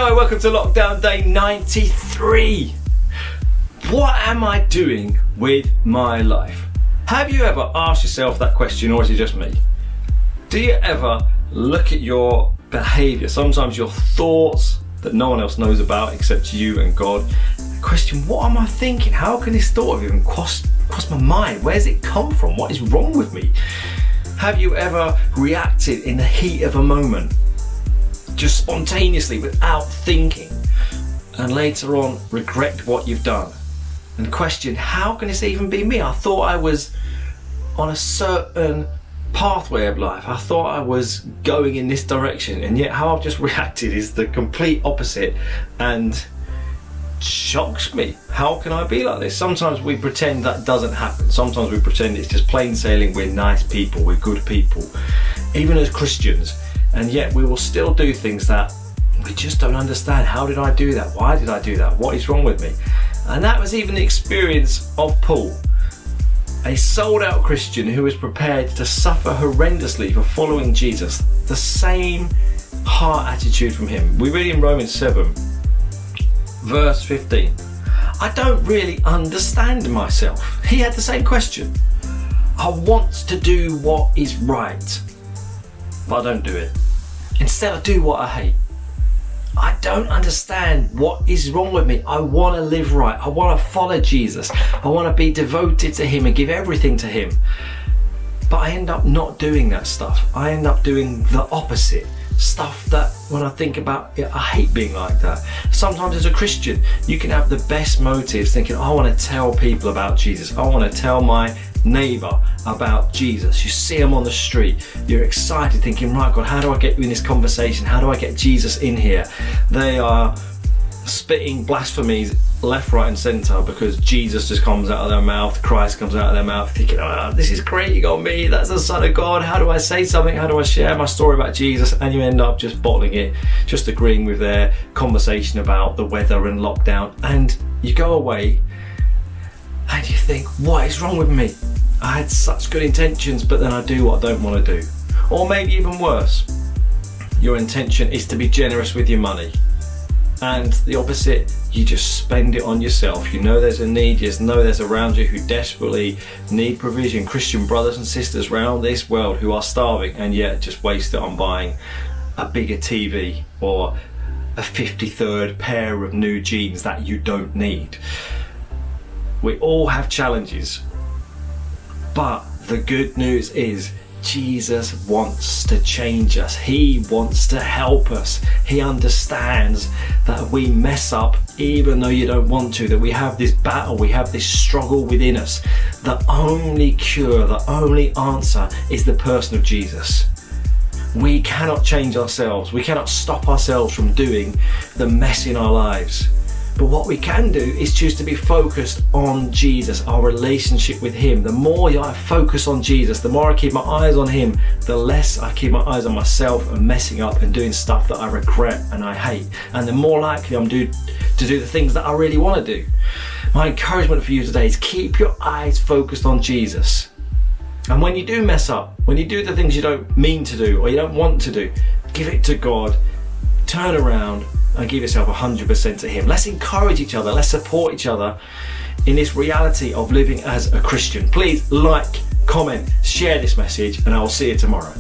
Hello, welcome to Lockdown Day 93. What am I doing with my life? Have you ever asked yourself that question, or is it just me? Do you ever look at your behaviour, sometimes your thoughts that no one else knows about except you and God, and question, what am I thinking? How can this thought have even crossed my mind? Where's it come from? What is wrong with me? Have you ever reacted in the heat of a moment, just spontaneously without thinking, and later on regret what you've done and question, how can this even be me? I thought I was on a certain pathway of life. I thought I was going in this direction, and yet how I've just reacted is the complete opposite and shocks me. How can I be like this? Sometimes we pretend that doesn't happen. Sometimes we pretend it's just plain sailing. We're nice people, we're good people, even as Christians. And yet we will still do things that we just don't understand. How did I do that? Why did I do that? What is wrong with me? And that was even the experience of Paul, a sold out Christian who was prepared to suffer horrendously for following Jesus. The same heart attitude from him. We read in Romans 7, verse 15. I don't really understand myself. He had the same question. I want to do what is right, but I don't do it. Instead, I do what I hate. I don't understand what is wrong with me. I want to live right. I want to follow Jesus. I want to be devoted to him and give everything to him. But I end up not doing that stuff. I end up doing the opposite. Stuff that when I think about it, I hate being like that. Sometimes as a Christian, you can have the best motives thinking, I want to tell people about Jesus. I want to tell my neighbour about Jesus. You see them on the street, you're excited thinking, right God, how do I get you in this conversation? How do I get Jesus in here? They are spitting blasphemies left, right and centre because Jesus just comes out of their mouth, Christ comes out of their mouth, thinking, oh, this is great, you got me, that's the Son of God. How do I say something? How do I share my story about Jesus? And you end up just bottling it, just agreeing with their conversation about the weather and lockdown, and you go away and you think, what is wrong with me? I had such good intentions, but then I do what I don't want to do. Or maybe even worse, your intention is to be generous with your money, and the opposite, you just spend it on yourself. You know there's a need, you know there's around you who desperately need provision, Christian brothers and sisters around this world who are starving, and yet just waste it on buying a bigger TV or a 53rd pair of new jeans that you don't need. We all have challenges, but the good news is Jesus wants to change us. He wants to help us. He understands that we mess up even though you don't want to, that we have this battle, we have this struggle within us. The only cure, the only answer is the person of Jesus. We cannot change ourselves. We cannot stop ourselves from doing the mess in our lives. But what we can do is choose to be focused on Jesus, our relationship with him. The more I focus on Jesus, the more I keep my eyes on him, the less I keep my eyes on myself and messing up and doing stuff that I regret and I hate. And the more likely I'm to do the things that I really want to do. My encouragement for you today is keep your eyes focused on Jesus. And when you do mess up, when you do the things you don't mean to do or you don't want to do, give it to God, turn around, and give yourself 100% to him. Let's encourage each other, let's support each other in this reality of living as a Christian. Please like, comment, share this message, and I will see you tomorrow.